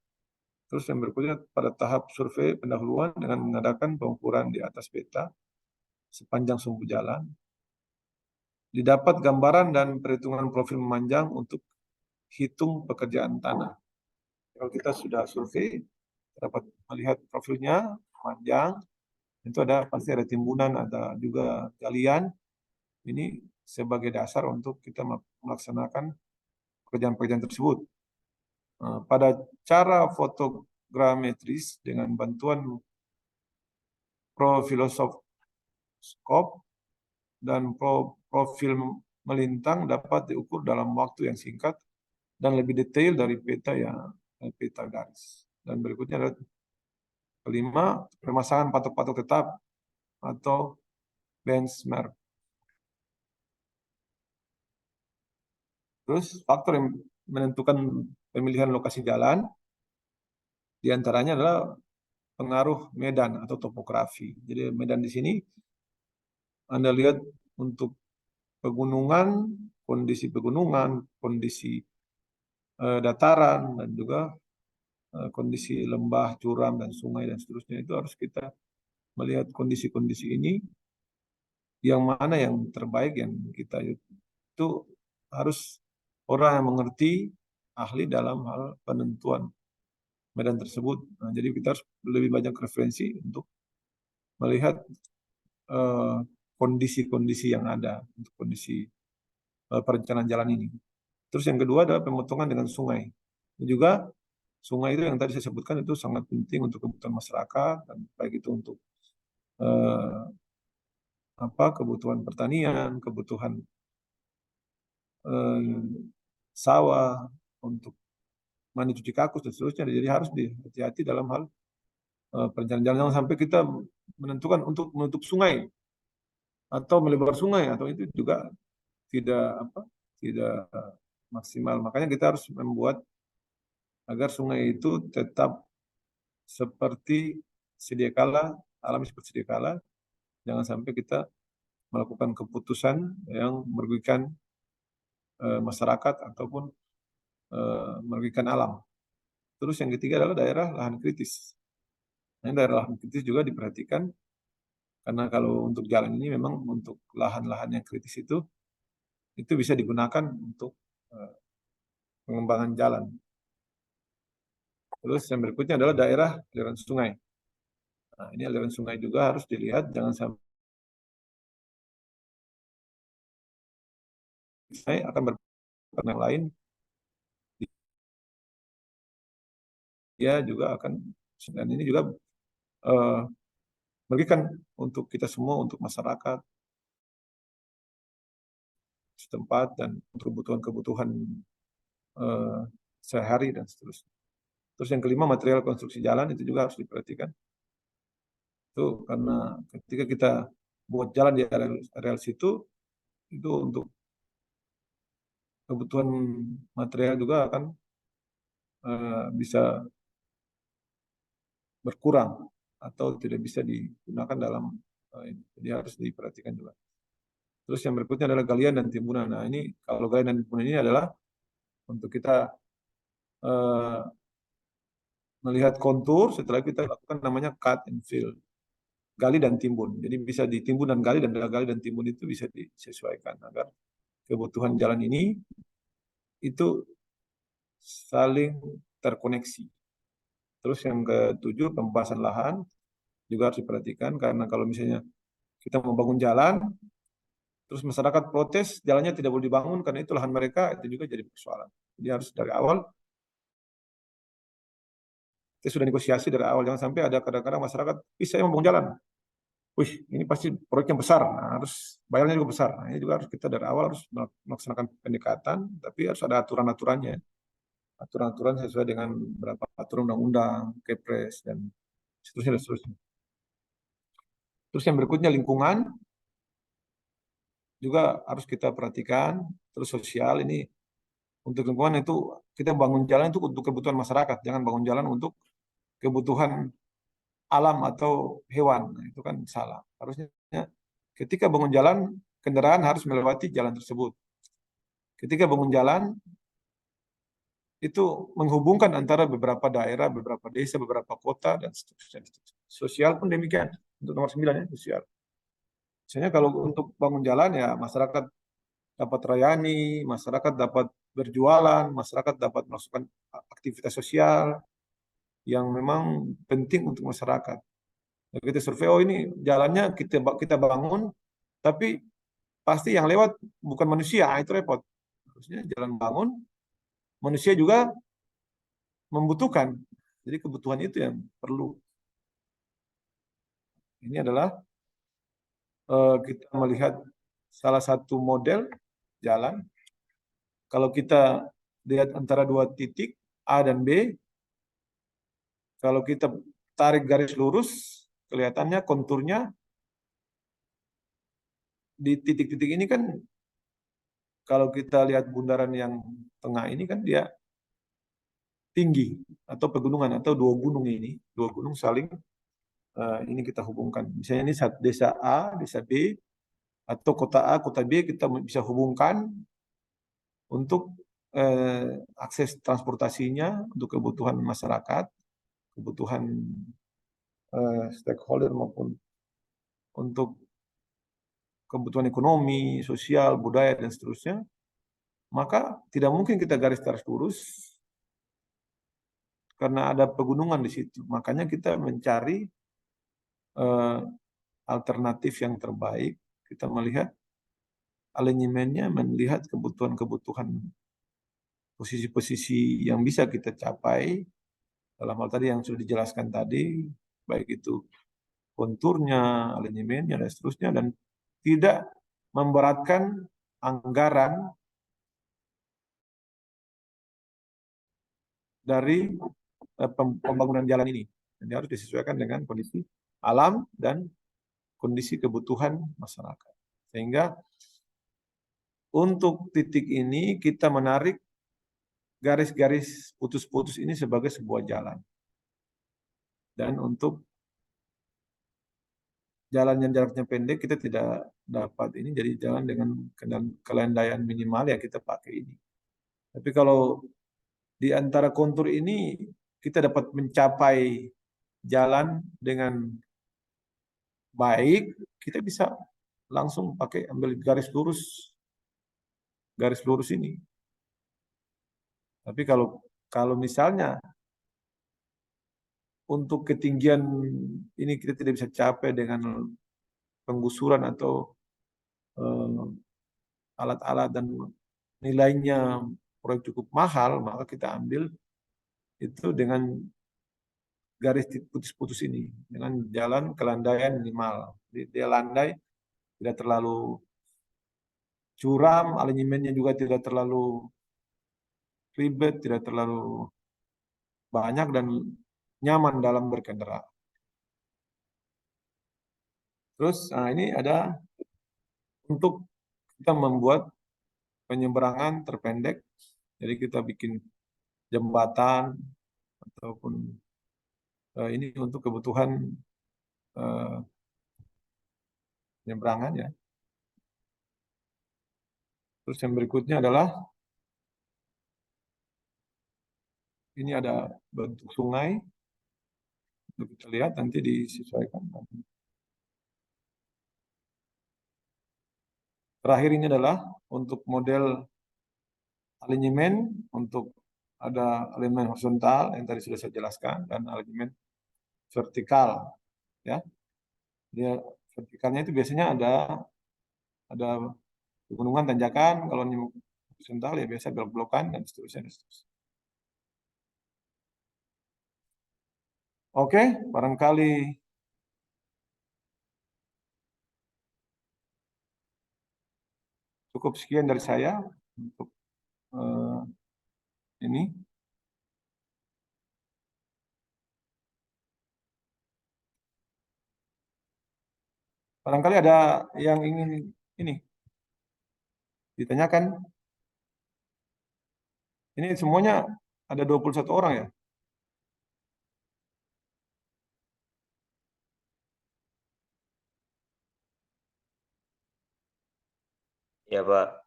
Terus yang berikutnya pada tahap survei pendahuluan dengan mengadakan pengukuran di atas peta sepanjang sumbu jalan. Didapat gambaran dan perhitungan profil memanjang untuk hitung pekerjaan tanah. Kalau kita sudah survei, dapat melihat profilnya panjang, itu pasti ada timbunan, ada juga galian. Ini sebagai dasar untuk kita melaksanakan pekerjaan-pekerjaan tersebut. Pada cara fotogrametris dengan bantuan profiloskop dan profil melintang dapat diukur dalam waktu yang singkat dan lebih detail dari peta garis. Dan berikutnya adalah kelima, pemasangan patok-patok tetap atau benchmark. Terus faktor yang menentukan pemilihan lokasi jalan diantaranya adalah pengaruh medan atau topografi. Jadi medan di sini Anda lihat untuk pegunungan, kondisi dataran, dan juga kondisi lembah, curam, dan sungai, dan seterusnya. Itu harus kita melihat kondisi-kondisi ini, yang mana yang terbaik, yang kita itu harus orang yang mengerti, ahli dalam hal penentuan medan tersebut. Nah, jadi kita harus lebih banyak referensi untuk melihat kondisi-kondisi yang ada untuk kondisi perencanaan jalan ini. Terus yang kedua adalah pemotongan dengan sungai. Ini juga sungai itu yang tadi saya sebutkan itu sangat penting untuk kebutuhan masyarakat, dan baik itu untuk eh, kebutuhan pertanian, kebutuhan eh, sawah, untuk mandi cuci kakus dan seterusnya. Jadi harus hati-hati dalam hal perencanaan jalan. Jangan sampai kita menentukan untuk menutup sungai atau melebar sungai, atau itu juga tidak maksimal. Makanya kita harus membuat agar sungai itu tetap seperti sedia kala, alami seperti sedia kala. Jangan sampai kita melakukan keputusan yang merugikan masyarakat ataupun merugikan alam. Terus yang ketiga adalah daerah lahan kritis. Nah, daerah lahan kritis juga diperhatikan, karena kalau untuk jalan ini memang untuk lahan-lahan yang kritis itu bisa digunakan untuk pengembangan jalan. Terus yang berikutnya adalah daerah aliran sungai. Nah, ini aliran sungai juga harus dilihat, jangan sampai akan berperan yang lain, dia juga akan, dan ini juga eh, merugikan untuk kita semua, untuk masyarakat, setempat dan kebutuhan-kebutuhan sehari dan seterusnya. Terus yang kelima, material konstruksi jalan itu juga harus diperhatikan. Itu karena ketika kita buat jalan di areal situ, itu untuk kebutuhan material juga akan bisa berkurang atau tidak bisa digunakan dalam ini. Jadi harus diperhatikan juga. Terus yang berikutnya adalah galian dan timbunan. Nah ini kalau galian dan timbunan ini adalah untuk kita melihat kontur, setelah kita lakukan namanya cut and fill, gali dan timbun. Jadi bisa ditimbun dan gali dan timbun itu bisa disesuaikan agar kebutuhan jalan ini itu saling terkoneksi. Terus yang ketujuh, pembahasan lahan juga harus diperhatikan karena kalau misalnya kita membangun jalan, terus masyarakat protes jalannya tidak boleh dibangun karena itu lahan mereka, itu juga jadi persoalan. Jadi harus dari awal kita sudah negosiasi dari awal, jangan sampai ada kadang-kadang masyarakat, saya membangun jalan, wih ini pasti proyeknya besar, nah, harus bayarnya juga besar. Nah, ini juga harus kita dari awal harus melaksanakan pendekatan, tapi harus ada aturan-aturannya, aturan-aturan sesuai dengan berapa aturan undang-undang, Kepres dan seterusnya dan seterusnya. Terus yang berikutnya lingkungan juga harus kita perhatikan. Terus sosial ini untuk lingkungan itu kita bangun jalan itu untuk kebutuhan masyarakat, jangan bangun jalan untuk kebutuhan alam atau hewan. Nah, itu kan salah. Harusnya ketika bangun jalan, kendaraan harus melewati jalan tersebut. Ketika bangun jalan, itu menghubungkan antara beberapa daerah, beberapa desa, beberapa kota, dan seterusnya. Sosial pun demikian. Untuk nomor 9 ya, sosial. Misalnya kalau untuk bangun jalan ya masyarakat dapat terlayani, masyarakat dapat berjualan, masyarakat dapat melakukan aktivitas sosial yang memang penting untuk masyarakat. Kita survei, oh ini jalannya kita bangun, tapi pasti yang lewat bukan manusia, itu repot. Harusnya jalan bangun, manusia juga membutuhkan. Jadi kebutuhan itu yang perlu. Ini adalah kita melihat salah satu model jalan. Kalau kita lihat antara dua titik A dan B, kalau kita tarik garis lurus, kelihatannya konturnya di titik-titik ini kan, kalau kita lihat bundaran yang tengah ini kan dia tinggi atau pegunungan atau dua gunung saling ini kita hubungkan. Misalnya ini desa A, desa B, atau kota A, kota B kita bisa hubungkan untuk akses transportasinya untuk kebutuhan masyarakat, kebutuhan stakeholder maupun untuk kebutuhan ekonomi, sosial, budaya dan seterusnya. Maka tidak mungkin kita garis lurus karena ada pegunungan di situ. Makanya kita mencari alternatif yang terbaik. Kita melihat alinyemennya, melihat kebutuhan-kebutuhan posisi-posisi yang bisa kita capai dalam hal tadi yang sudah dijelaskan tadi, baik itu konturnya, alinyemennya dan seterusnya, dan tidak memberatkan anggaran dari pembangunan jalan ini. Jadi harus disesuaikan dengan kondisi alam dan kondisi kebutuhan masyarakat. Sehingga untuk titik ini kita menarik garis-garis putus-putus ini sebagai sebuah jalan. Dan untuk jalan yang jaraknya pendek kita tidak dapat ini jadi jalan dengan kelandaian minimal ya kita pakai ini. Tapi kalau di antara kontur ini kita dapat mencapai jalan dengan baik, kita bisa langsung pakai ambil garis lurus ini. Tapi kalau misalnya untuk ketinggian ini kita tidak bisa capai dengan penggusuran atau alat-alat dan nilainya proyek cukup mahal, maka kita ambil itu dengan garis putus-putus ini, dengan jalan kelandaian minimal. Jadi dia landai, tidak terlalu curam, alinyemennya juga tidak terlalu ribet, tidak terlalu banyak dan nyaman dalam berkendara. Terus, nah ini ada untuk kita membuat penyeberangan terpendek. Jadi kita bikin jembatan ataupun ini untuk kebutuhan penyeberangan ya. Terus yang berikutnya adalah ini ada bentuk sungai. Untuk kita lihat nanti disesuaikan. Terakhir ini adalah untuk model alinyemen, untuk ada alinyemen horizontal yang tadi sudah saya jelaskan dan alinyemen vertikal ya. Dia vertikalnya itu biasanya ada pegunungan, tanjakan, kalau horizontal ya biasa blok-blokan dan seterusnya. Oke, barangkali cukup sekian dari saya untuk ini. Barangkali ada yang ingin ini ditanyakan. Ini semuanya ada 21 orang ya? Ya, Pak.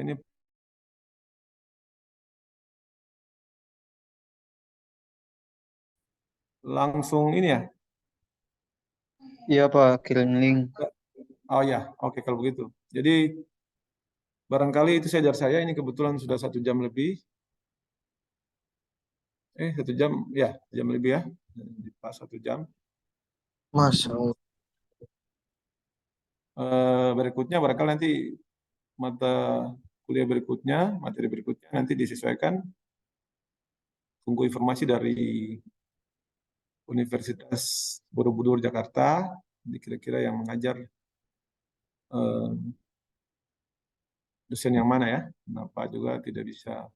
Ini langsung ini ya? Iya Pak, kirim link. Oh ya, oke kalau begitu. Jadi barangkali itu saja dari saya. Ini kebetulan sudah 1 jam lebih. 1 jam, ya, jam lebih ya. Pas 1 jam. Masya Allah. Berikutnya barangkali nanti mata kuliah berikutnya, materi berikutnya nanti disesuaikan. Tunggu informasi dari Universitas Borobudur Jakarta, kira-kira yang mengajar dosen yang mana ya. Kenapa juga tidak bisa,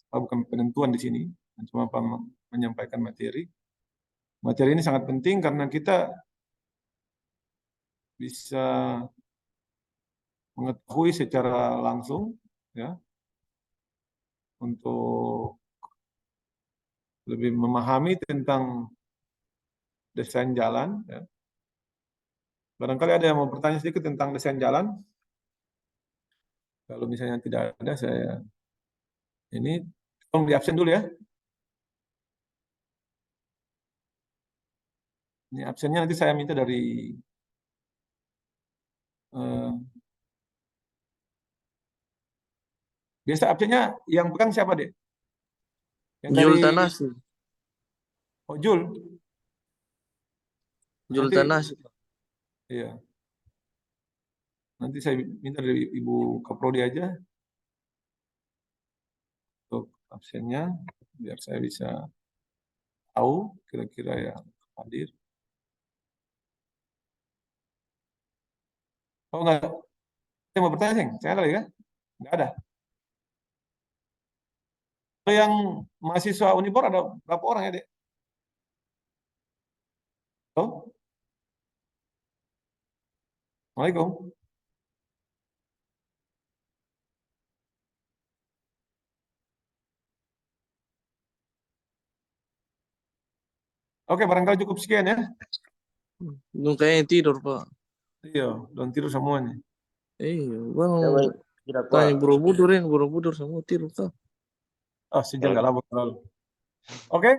bukan penentuan di sini, cuma menyampaikan materi. Materi ini sangat penting karena kita bisa mengetahui secara langsung ya untuk lebih memahami tentang desain jalan ya. Barangkali ada yang mau bertanya sedikit tentang desain jalan. Kalau misalnya tidak ada, saya ini tolong di absen dulu ya. Ini absennya nanti saya minta dari biasa absennya yang pegang siapa deh? Yang Jul dari Tanasi. Oh, Jul. Jul Nanti Tanasi. iya. Nanti saya minta dari Ibu Kaprodi aja untuk absennya biar saya bisa tahu kira-kira yang hadir. Oh enggak, saya mau bertanya sih, saya kali ya? Enggak ada. Kalau yang mahasiswa Unipor ada berapa orang ya, Dek? Oh, Assalamualaikum. Oke, barangkali cukup sekian ya. Belum kayaknya tidur Pak. Iya, dan tidur semuanya. Iya, Bang. Ya, Pak. Tidak, Pak. Tanya Borobudur semua tidur Pak. Oh, sejak nggak lama terlalu. Oke,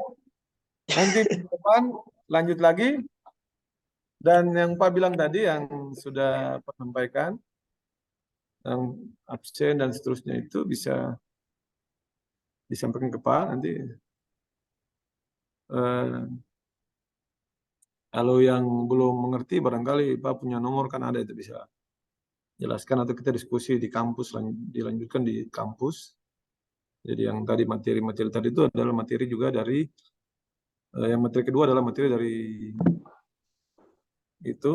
nanti di depan lanjut lagi. Dan yang Pak bilang tadi yang sudah Pak sampaikan, yang absen dan seterusnya itu bisa disampaikan ke Pak nanti. Kalau yang belum mengerti barangkali Pak punya nomor kan ada itu bisa jelaskan atau kita diskusi di kampus, dilanjutkan di kampus. Jadi yang tadi materi-materi tadi itu adalah materi juga dari yang materi kedua adalah materi dari itu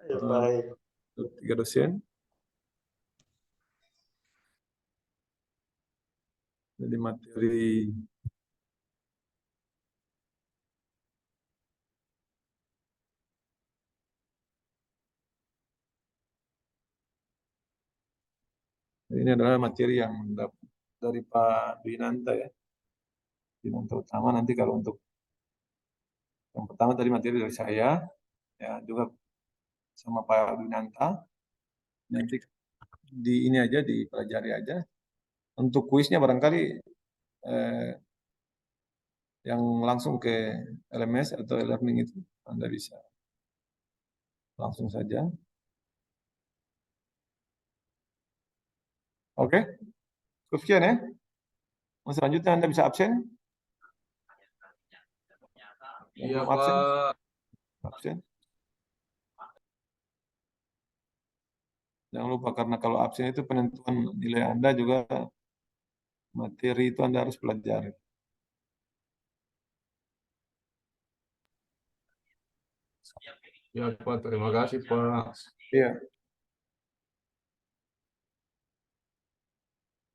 Ya, baik. untuk 3 dosen. Jadi materi ini adalah materi yang dari Pak Dwinanta ya. Dwinanta utama. Nanti kalau untuk yang pertama tadi materi dari saya, ya juga sama Pak Dwinanta. Nanti di ini aja dipelajari aja. Untuk kuisnya barangkali yang langsung ke LMS atau e-learning itu Anda bisa langsung saja. Oke, cukup sekian ya. Selanjutnya Anda bisa absen. Yang Iya, belum absen, Pak. absen. Jangan lupa karena kalau absen itu penentuan nilai Anda juga materi itu Anda harus pelajari. Ya, Pak. Terima kasih, Pak. Iya.